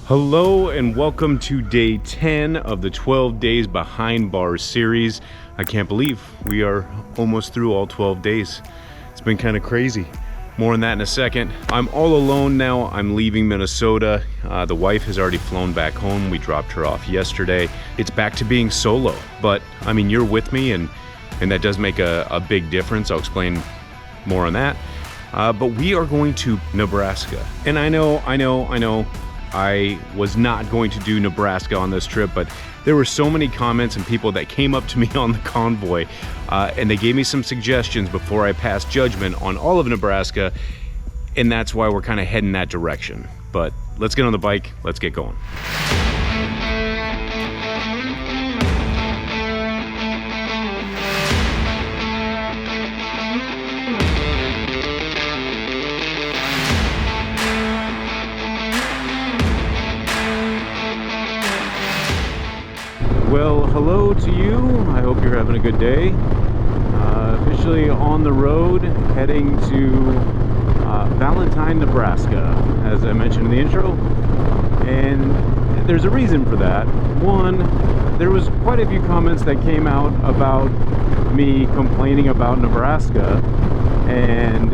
Hello and welcome to day 10 of the 12 days behind bars series. I can't believe we are almost through all 12 days. It's been kind of crazy. More on that in a second. I'm all alone now. I'm leaving Minnesota. The wife has already flown back home. We dropped her off yesterday. It's back to being solo, but I mean, you're with me and that does make a big difference. I'll explain more on that. But we are going to Nebraska. And I know, I was not going to do Nebraska on this trip, but there were so many comments and people that came up to me on the convoy, and they gave me some suggestions before I passed judgment on all of Nebraska, and that's why we're kind of heading that direction. But let's get on the bike, let's get going. Well, hello to you. I hope you're having a good day. Officially on the road, heading to Valentine, Nebraska, as I mentioned in the intro. And there's a reason for that. One, there was quite a few comments that came out about me complaining about Nebraska. And,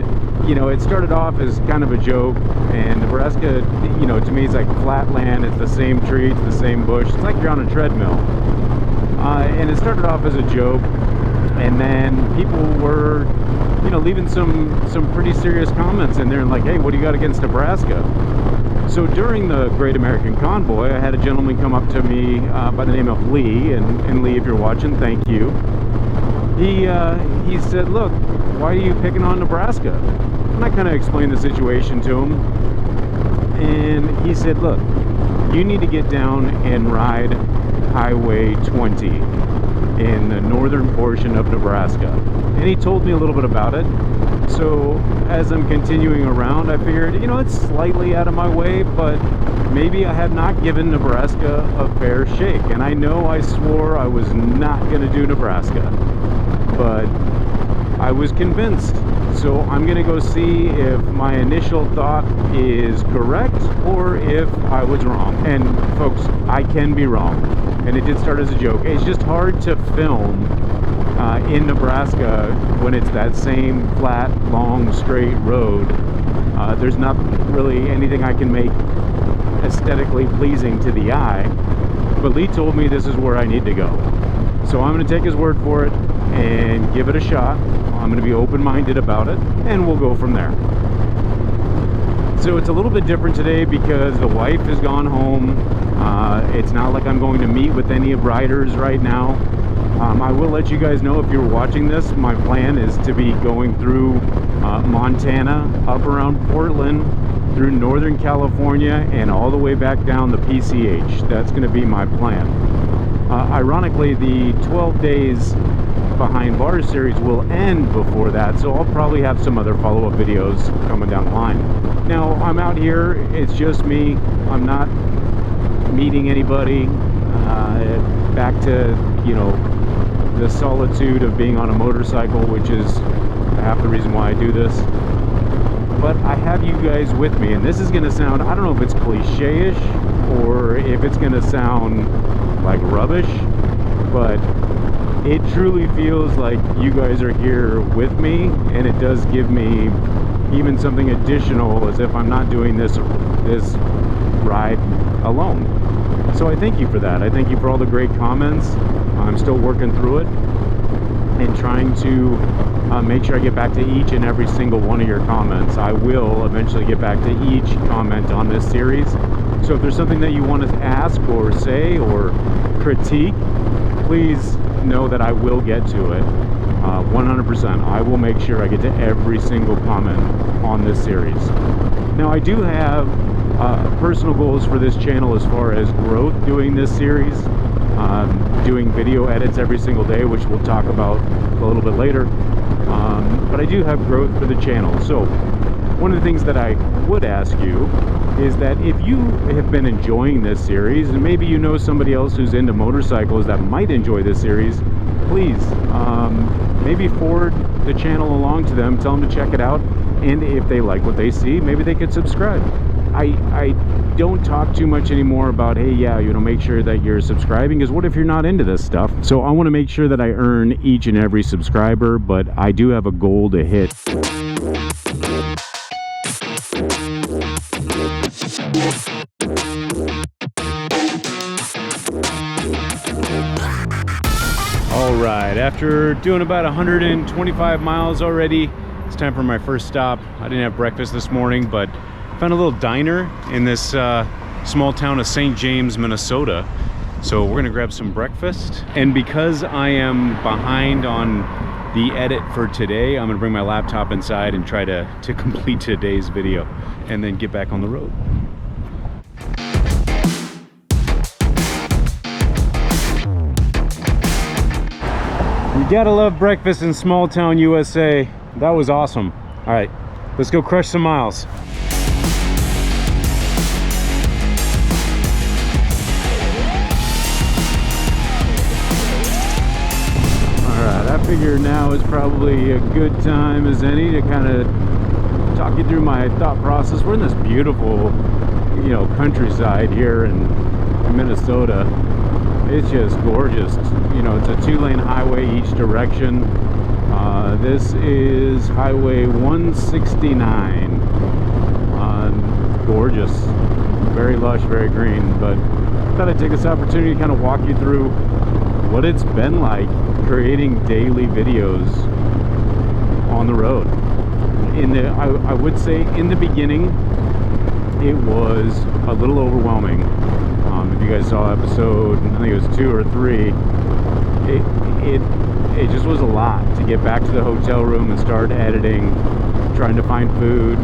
you know, it started off as kind of a joke. And Nebraska, you know, to me, it's like flat land. It's the same tree, it's the same bush. It's like you're on a treadmill. And it started off as a joke, and then people were, you know, leaving some pretty serious comments in there and like, hey, what do you got against Nebraska? So during the Great American Convoy, I had a gentleman come up to me by the name of Lee, and Lee, if you're watching, thank you. He said, look, why are you picking on Nebraska? And I kind of explained the situation to him, and he said, look, you need to get down and ride Highway 20 in the northern portion of Nebraska. And he told me a little bit about it. So as I'm continuing around, I figured, you know, it's slightly out of my way, but maybe I had not given Nebraska a fair shake. And I know I swore I was not going to do Nebraska, but I was convinced. So I'm going to go see if my initial thought is correct or if I was wrong. And folks, I can be wrong. And it did start as a joke. It's just hard to film in Nebraska when it's that same flat, long, straight road. There's not really anything I can make aesthetically pleasing to the eye. But Lee told me this is where I need to go. So I'm going to take his word for it and give it a shot. I'm going to be open-minded about it, and we'll go from there. So it's a little bit different today because the wife has gone home. It's not like I'm going to meet with any riders right now. I will let you guys know, if you're watching this, my plan is to be going through Montana, up around Portland, through Northern California, and all the way back down the PCH. That's going to be my plan. Ironically, the 12 days behind bars series will end before that, so I'll probably have some other follow-up videos coming down the line. Now, I'm out here, it's just me. I'm not meeting anybody. Back to, you know, the solitude of being on a motorcycle, which is half the reason why I do this. But I have you guys with me, and this is going to sound, I don't know if it's cliche-ish or if it's going to sound like rubbish, but it truly feels like you guys are here with me, and it does give me even something additional, as if I'm not doing this ride alone. So I thank you for that. I thank you for all the great comments. I'm still working through it and trying to make sure I get back to each and every single one of your comments. I will eventually get back to each comment on this series. So if there's something that you want to ask or say or critique, please know that I will get to it. 100%. I will make sure I get to every single comment on this series. Now, I do have personal goals for this channel as far as growth doing this series. Doing video edits every single day, which we'll talk about a little bit later. But I do have growth for the channel. So one of the things that I would ask you is that if you have been enjoying this series, and maybe you know somebody else who's into motorcycles that might enjoy this series, please maybe forward the channel along to them, tell them to check it out, and if they like what they see, maybe they could subscribe. I don't talk too much anymore about, hey, yeah, make sure that you're subscribing, because what if you're not into this stuff? So I want to make sure that I earn each and every subscriber, but I do have a goal to hit. All right, after doing about 125 miles already, it's time for my first stop. I didn't have breakfast this morning, but found a little diner in this small town of St. James, Minnesota. So we're gonna grab some breakfast. And because I am behind on the edit for today, I'm gonna bring my laptop inside and try to complete today's video and then get back on the road. You gotta love breakfast in small town USA. That was awesome. All right, let's go crush some miles. I figure now is probably a good time as any to kind of talk you through my thought process. We're in this beautiful, countryside here in Minnesota. It's just gorgeous. It's a 2-lane highway each direction. This is Highway 169. Gorgeous, very lush, very green. But I thought I'd take this opportunity to kind of walk you through what it's been like creating daily videos on the road. I would say in the beginning it was a little overwhelming. If you guys saw episode, I think it was 2 or 3, it just was a lot to get back to the hotel room and start editing, trying to find food,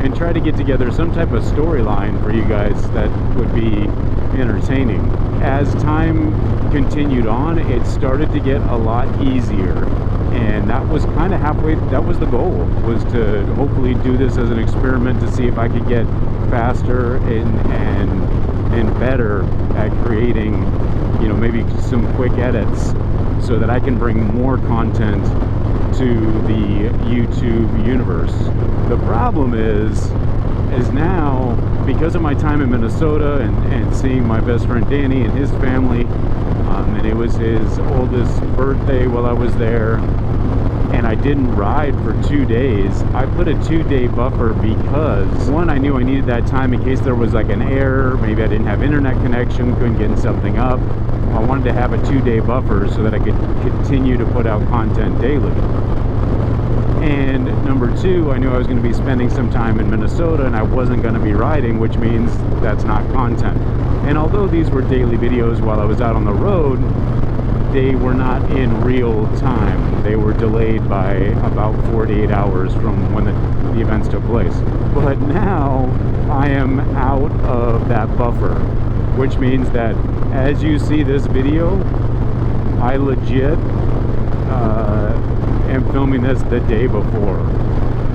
and try to get together some type of storyline for you guys that would be entertaining. As time continued on, it started to get a lot easier, and that was kind of halfway. That was the goal, was to hopefully do this as an experiment to see if I could get faster and better at creating, maybe some quick edits so that I can bring more content to the YouTube universe. The problem is now, because of my time in Minnesota and seeing my best friend Danny and his family, and it was his oldest birthday while I was there, and I didn't ride for 2 days. I put a 2-day buffer because, one, I knew I needed that time in case there was like an error, maybe I didn't have internet connection, couldn't get something up. I wanted to have a 2-day buffer so that I could continue to put out content daily. And number 2, I knew I was going to be spending some time in Minnesota and I wasn't going to be riding, which means that's not content. And although these were daily videos while I was out on the road, they were not in real time. They were delayed by about 48 hours from when the events took place. But now I am out of that buffer, which means that as you see this video, I legit am filming this the day before.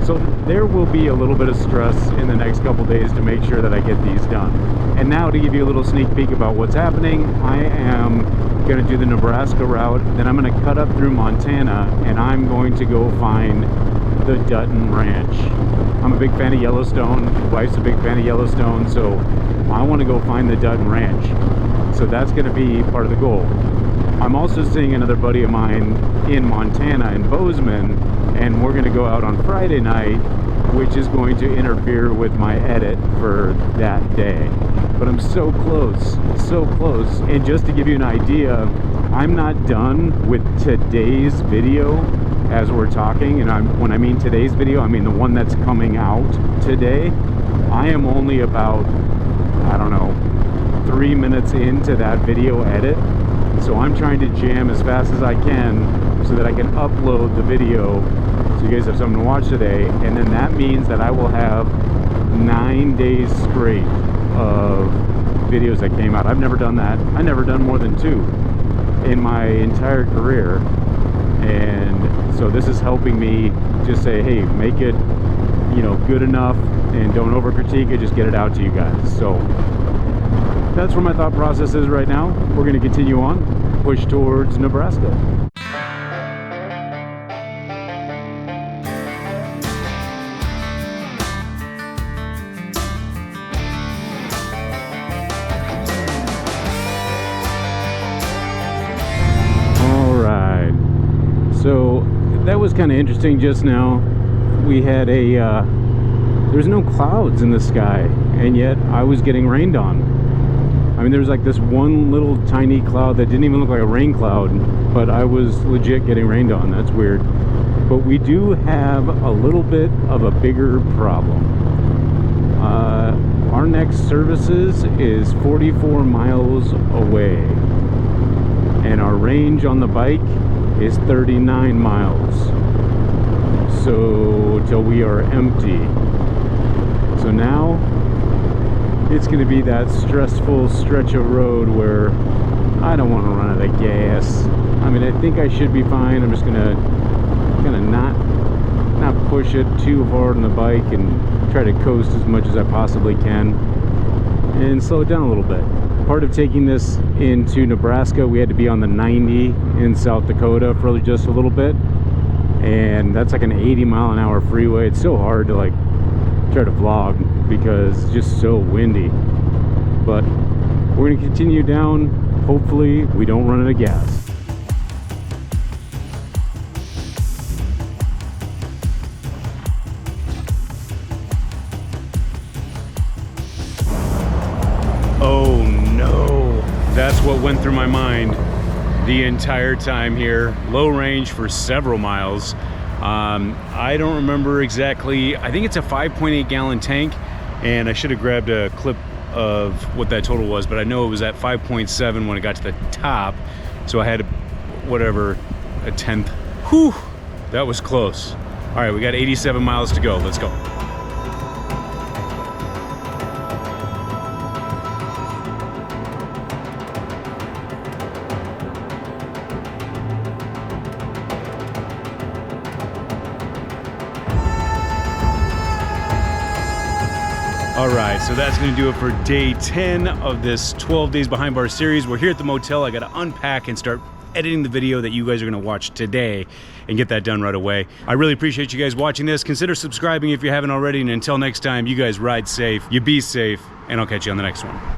So there will be a little bit of stress in the next couple days to make sure that I get these done. And now to give you a little sneak peek about what's happening, I am going to do the Nebraska route, then I'm going to cut up through Montana, and I'm going to go find the Dutton Ranch. I'm a big fan of Yellowstone. My wife's a big fan of Yellowstone, so I want to go find the Dutton Ranch. So that's going to be part of the goal. I'm also seeing another buddy of mine in Montana, in Bozeman, and we're going to go out on Friday night, which is going to interfere with my edit for that day. But I'm so close, so close. And just to give you an idea, I'm not done with today's video as we're talking. And when I mean today's video, I mean the one that's coming out today. I am only about, 3 minutes into that video edit. So I'm trying to jam as fast as I can so that I can upload the video so you guys have something to watch today. And then that means that I will have 9 days straight of videos that came out. I've never done that. I've never done more than 2 in my entire career. And so this is helping me just say, hey, make it, good enough and don't over critique it, just get it out to you guys. So that's where my thought process is right now. We're going to continue on, push towards Nebraska. that was kind of interesting just now. We had a there's no clouds in the sky, and yet I was getting rained on. I mean, there's like this one little tiny cloud that didn't even look like a rain cloud, but I was legit getting rained on. That's weird. But we do have a little bit of a bigger problem. Our next services is 44 miles away, and our range on the bike is 39 miles. So till we are empty. So now it's going to be that stressful stretch of road where I don't want to run out of gas. I mean, I think I should be fine. I'm just gonna not push it too hard on the bike and try to coast as much as I possibly can and slow it down a little bit. Part of taking this into Nebraska, we had to be on the 90 in South Dakota for just a little bit, and that's like an 80-mile-an-hour freeway. It's so hard to like try to vlog because it's just so windy. But we're going to continue down. Hopefully we don't run out of gas. Oh no, that's what went through my mind the entire time here. Low range for several miles. I don't remember exactly. I think it's a 5.8 gallon tank, and I should have grabbed a clip of what that total was, but I know it was at 5.7 when it got to the top, so I had whatever, a tenth. Whew, that was close. All right, we got 87 miles to go. Let's go. All right, so that's gonna do it for day 10 of this 12 Days Behind Bars series. We're here at the motel. I gotta unpack and start editing the video that you guys are gonna watch today and get that done right away. I really appreciate you guys watching this. Consider subscribing if you haven't already, and until next time, you guys ride safe, you be safe, and I'll catch you on the next one.